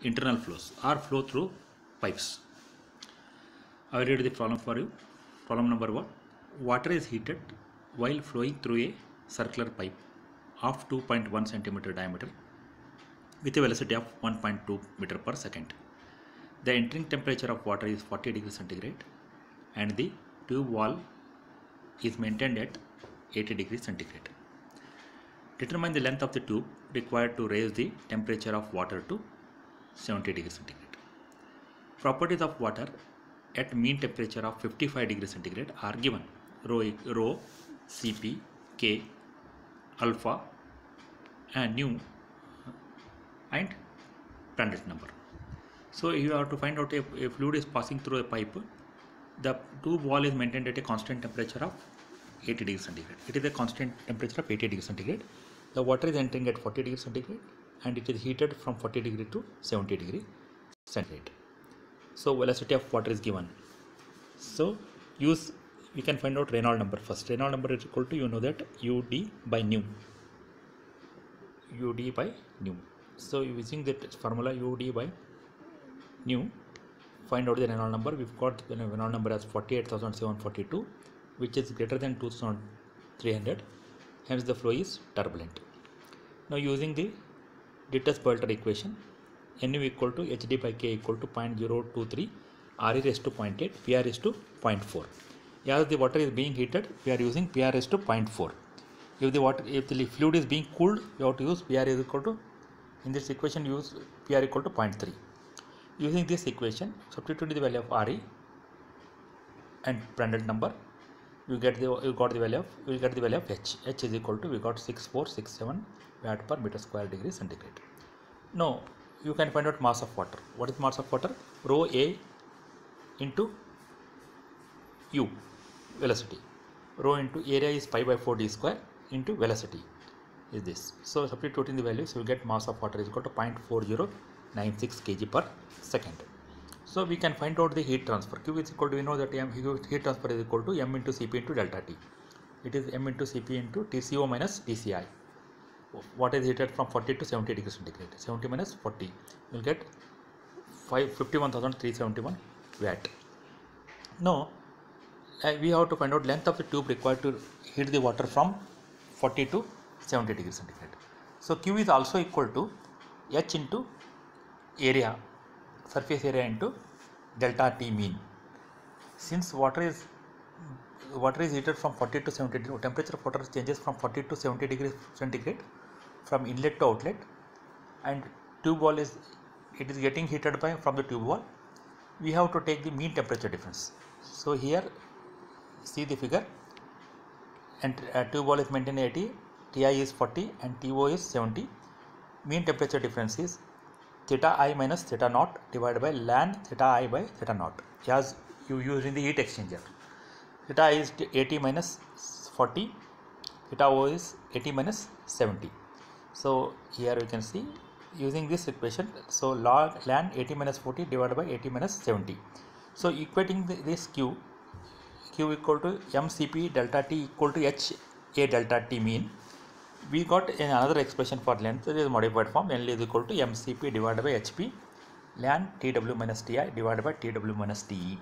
internal flows or flow through pipes. I will read the problem for you. Problem number 1. Water is heated while flowing through a circular pipe of 2.1 centimeter diameter with a velocity of 1.2 meter per second. The entering temperature of water is 40 degrees centigrade and the tube wall is maintained at 80 degrees centigrade. Determine the length of the tube required to raise the temperature of water to 70 degrees centigrade. Properties of water at mean temperature of 55 degrees centigrade are given. Rho, Cp, K, alpha and nu and Prandtl number. So you have to find out if a fluid is passing through a pipe, the tube wall is maintained at a constant temperature of 80 degrees centigrade. It is a constant temperature of 80 degrees centigrade. The water is entering at 40 degrees centigrade and it is heated from 40 degree to 70 degree centigrade. So velocity of water is given. So we can find out Reynolds number first. Reynolds number is equal to, you know that, UD by nu. UD by nu. So using that formula UD by nu, find out the Reynolds number. We've got the Reynolds number as 48,742, which is greater than 2,300. Hence the flow is turbulent. Now using the Dittus-Boelter equation, Nu equal to Hd by K equal to 0.023, Re raised to 0.8, Pr is to 0.4. As the water is being heated, we are using Pr is to 0.4. If the fluid is being cooled, you have to use Pr is equal to, in this equation use Pr equal to 0.3. Using this equation, substitute the value of Re and Prandtl number, you will get the value of H. H is equal to, we got 6467 watt per meter square degree centigrade. Now you can find out mass of water. What is mass of water? Rho A into U, velocity. Rho into area is pi by 4 d square into velocity is this. So substituting the values, you will get mass of water is equal to 0.4096 kg per second. So we can find out the heat transfer. Q is equal to, we know that heat transfer is equal to m into Cp into delta T. It is m into Cp into Tco minus Tci. Water is heated from 40 to 70 degrees centigrade. 70 minus 40, you will get 51,371 watt. Now we have to find out length of the tube required to heat the water from 40 to 70 degrees centigrade. So Q is also equal to H into area, surface area into delta T mean. Since water is heated from 40 to 70 degrees, temperature of water changes from 40 to 70 degrees centigrade from inlet to outlet, and tube wall is getting heated from the tube wall. We have to take the mean temperature difference. So here see the figure, and tube wall is maintained 80, Ti is 40 and TO is 70. Mean temperature difference is theta I minus theta naught divided by ln theta I by theta naught, as you use in the heat exchanger. Theta I is 80 minus 40, theta O is 80 minus 70. So here we can see using this equation, so log ln 80 minus 40 divided by 80 minus 70. So equating this Q equal to mCp delta T equal to H A delta T mean, we got another expression for length. It is modified form. L is equal to mCp divided by HP ln Tw minus Ti divided by Tw minus Te.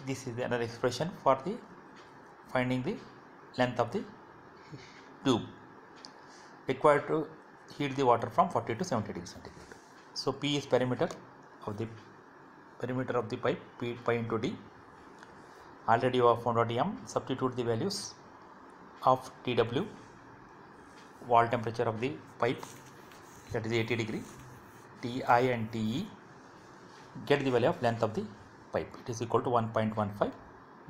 This is another expression for the finding the length of the tube required to heat the water from 40 to 70 degrees centigrade. So P is perimeter of the pipe, P pi into D. Already you have found out M. Substitute the values of Tw, wall temperature of the pipe, that is 80 degree, Ti and Te, get the value of length of the pipe. It is equal to 1.15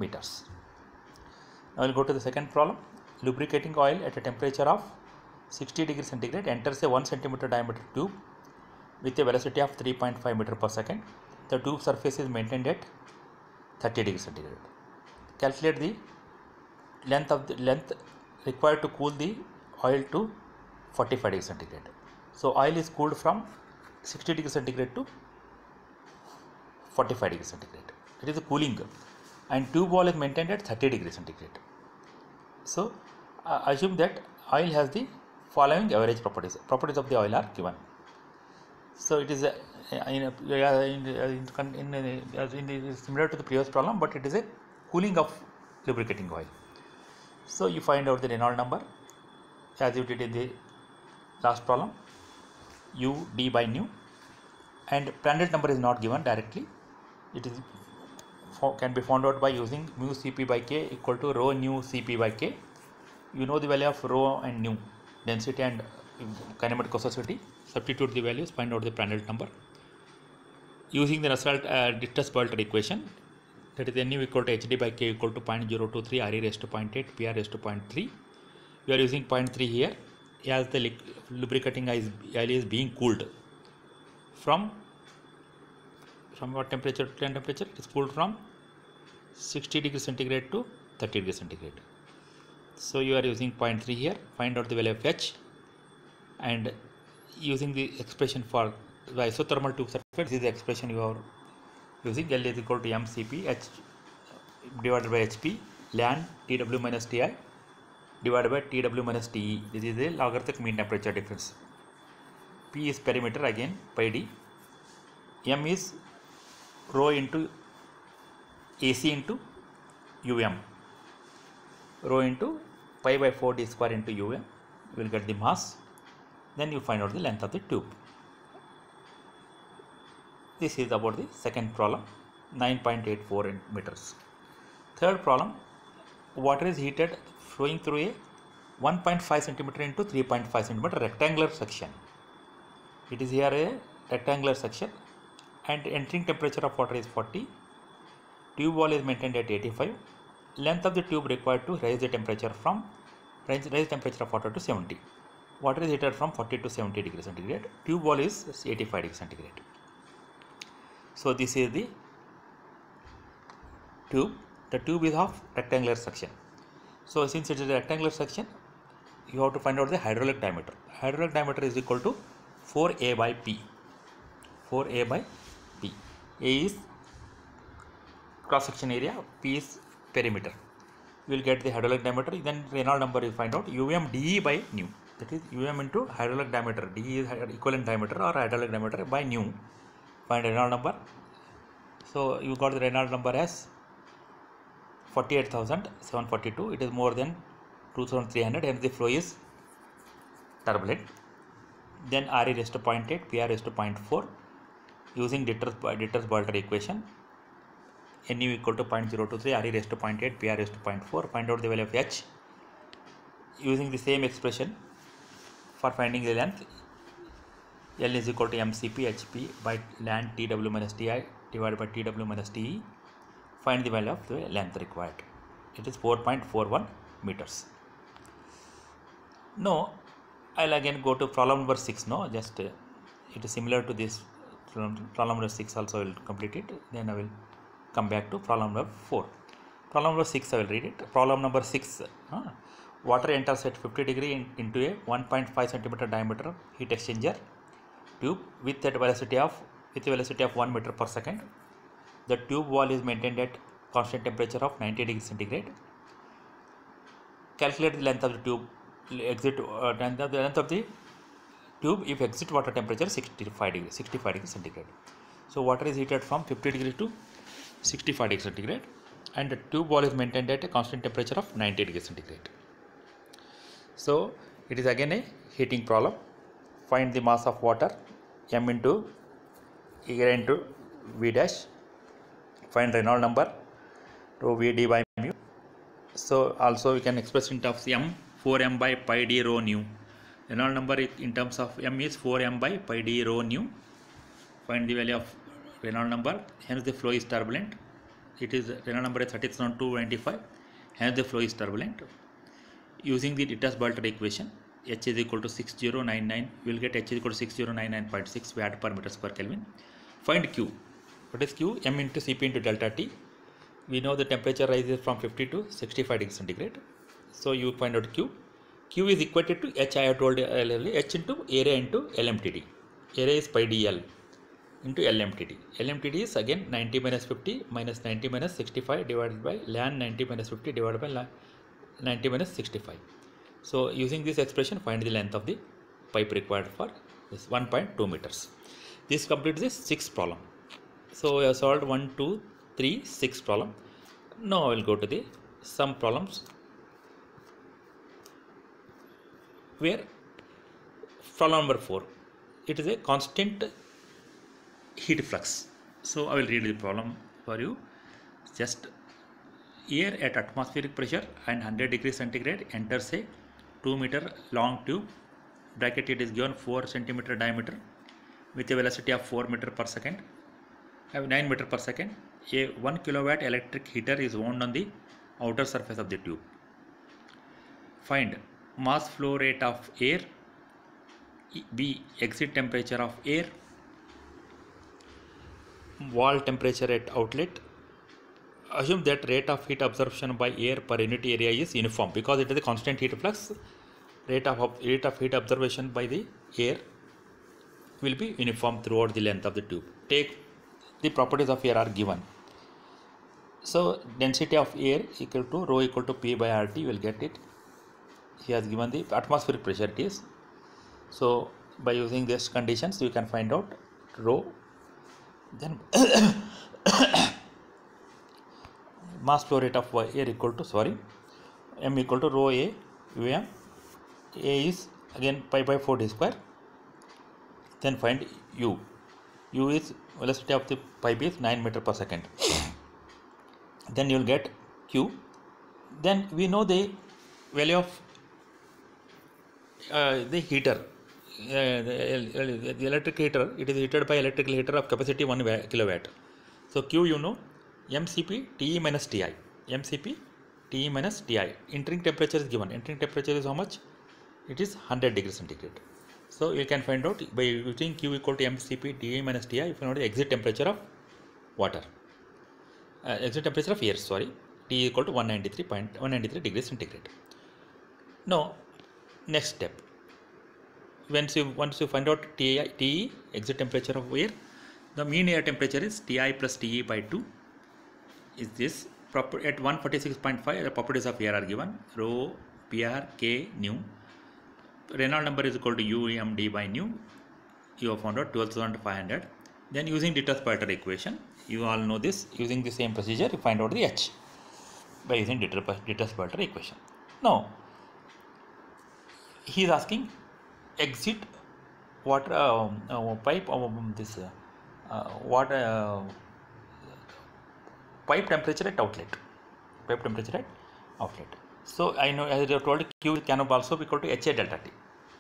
meters. Now we will go to the second problem. Lubricating oil at a temperature of 60 degrees centigrade enters a 1 centimeter diameter tube with a velocity of 3.5 meter per second. The tube surface is maintained at 30 degrees centigrade. Calculate the length required to cool the oil to 45 degrees centigrade. So oil is cooled from 60 degrees centigrade to 45 degrees centigrade. It is a cooling, and tube wall is maintained at 30 degrees centigrade. So assume that oil has the following average properties. Properties of the oil are given. So it is similar to the previous problem, but it is a cooling of lubricating oil. So you find out the Reynolds number as you did in the last problem, U d by nu, and Prandtl number is not given directly. It is can be found out by using mu Cp by K equal to rho nu Cp by K. You know the value of rho and nu, density and kinematic viscosity. Substitute the values, find out the Prandtl number. Using the Nusselt-Dittus-Boelter equation, that is nu equal to hd by k equal to 0.023 Re raised to 0.8 Pr raised to 0.3. We are using 0.3 here as the lubricating oil is being cooled from what temperature to temperature? It is cooled from 60 degrees centigrade to 30 degrees centigrade. So you are using 0.3 here. Find out the value of H, and using the expression for the isothermal tube surface, this is the expression you are using. L is equal to mCp H divided by Hp ln Tw minus Ti divided by Tw minus Te. This is a logarithmic mean temperature difference. P is perimeter, again pi d. M is rho into AC into um. Rho into pi by 4 d square into um. You will get the mass. Then you find out the length of the tube. This is about the second problem, 9.84 meters. Third problem, water is heated flowing through a 1.5 centimeter into 3.5 centimeter rectangular section. It is here a rectangular section, and entering temperature of water is 40. Tube wall is maintained at 85. Length of the tube required to raise the temperature from raise temperature of water to 70. Water is heated from 40 to 70 degrees centigrade. Tube wall is 85 degrees centigrade. So this is the tube. The tube is of rectangular section. So since it is a rectangular section, you have to find out the hydraulic diameter. Hydraulic diameter is equal to 4A by P. 4A by P. A is cross section area, P is perimeter. You will get the hydraulic diameter. Then Reynolds number you find out UM by nu. That is UM into hydraulic diameter. D is equivalent diameter or hydraulic diameter by nu. Find Reynolds number. So you got the Reynolds number as 48,742. It is more than 2,300, and the flow is turbulent. Then Re raised to 0.8, Pr raised to 0.4. Using Dittus-Boelter equation, Nu equal to 0.023, Re raised to 0.8, Pr raised to 0.4. Find out the value of H. Using the same expression for finding the length, L is equal to mCp Hp by ln Tw minus Ti divided by Tw minus Te. Find the value of the length required. It is 4.41 meters. Now I'll again go to problem number 6. No, just it is similar to this problem number 6 also. I will complete it. Then I will come back to problem number 4. Problem number 6 I will read it. Problem number 6. Water enters at 50 degree into a 1.5 centimeter diameter heat exchanger tube with a velocity of 1 meter per second. The tube wall is maintained at constant temperature of 90 degrees centigrade. Calculate the length of the tube length of the tube if exit water temperature 65 degrees centigrade. So water is heated from 50 degrees to 65 degrees centigrade, and the tube wall is maintained at a constant temperature of 90 degrees centigrade. So it is again a heating problem. Find the mass of water, m into A into V dash. Find Reynolds number, rho V d by mu. So also we can express in terms of m, 4m by pi d rho nu. Reynolds number in terms of m is 4m by pi d rho nu. Find the value of Reynolds number. Hence the flow is turbulent. It is Reynolds number is 30,295. Hence the flow is turbulent. Using the Dittus-Boelter equation, H is equal to 6099. You will get H is equal to 6099.6 watt per meter square Kelvin. Find Q. What is Q? M into Cp into delta T. We know the temperature rises from 50 to 65 degrees centigrade. So you find out Q. Q is equated to H. I have told earlier, H into area into LMTD. Area is pi dl into LMTD. LMTD is again 90 minus 50 minus 90 minus 65 divided by ln 90 minus 50 divided by 90 minus 65. So using this expression, find the length of the pipe required for this 1.2 meters. This completes the sixth problem. So we have solved 1, 2, 3, 6 problem. Now I will go to the some problems where problem number 4. It is a constant heat flux. So I will read the problem for you. Just air at atmospheric pressure and 100 degrees centigrade enters a 2 meter long tube. Bracket, it is given 4 centimeter diameter with a velocity of 4 meter per second. Have 9 meter per second. A 1 kilowatt electric heater is wound on the outer surface of the tube. Find mass flow rate of air, B, exit temperature of air, wall temperature at outlet. Assume that rate of heat absorption by air per unit area is uniform because it is a constant heat flux. Rate of heat absorption by the air will be uniform throughout the length of the tube. Take the properties of air are given. So density of air equal to rho equal to P by RT. You will get it. He has given the atmospheric pressure it is. So by using these conditions you can find out rho. Then mass flow rate of air equal to m equal to rho A um. A is again pi by 4 d square. Then find u. U is velocity of the pipe is 9 meter per second. Then you will get q. Then we know the value of the heater. The electric heater, it is heated by electrical heater of capacity 1 kilowatt. So q you know mCp Te minus Ti. mCp Te minus Ti. Entering temperature is given. Entering temperature is how much? It is 100 degrees centigrade. So you can find out by using q equal to mCp Te minus Ti. You find out the exit temperature of water. Exit temperature of air. T equal to 193 degrees centigrade. Now next step. Once you find out Te exit temperature of air, the mean air temperature is Ti plus Te by 2. Is this proper at 146.5? The properties of air are given. Rho, Pr, K, nu. Reynolds number is equal to UMD by nu. You have found out 12,500. Then using Dittus-Poiter equation, you all know this. Using the same procedure, you find out the H by using Dittus-Poiter equation. Now he is asking exit water pipe pipe temperature at outlet. Pipe temperature at outlet. So I know, as I have told, Q can also be equal to HA delta T.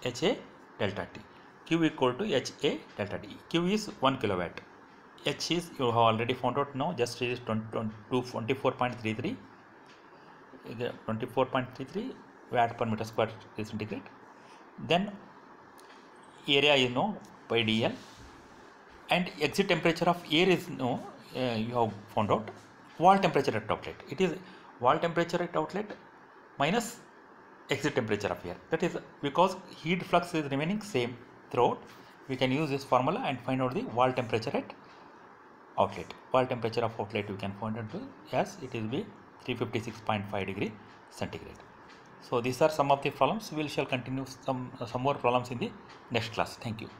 HA delta T. Q equal to HA delta T. Q is 1 kilowatt. H is, you have already found out now, just is 24.33 watt per meter square centigrade. Then area is known by dl, and exit temperature of air is known, you have found out. Wall temperature at outlet, it is wall temperature at outlet minus exit temperature of air. That is because heat flux is remaining same throughout. We can use this formula and find out the wall temperature at outlet. Wall temperature of outlet you can find out as it will be 356.5 degree centigrade. So these are some of the problems. We shall continue some more problems in the next class. Thank you.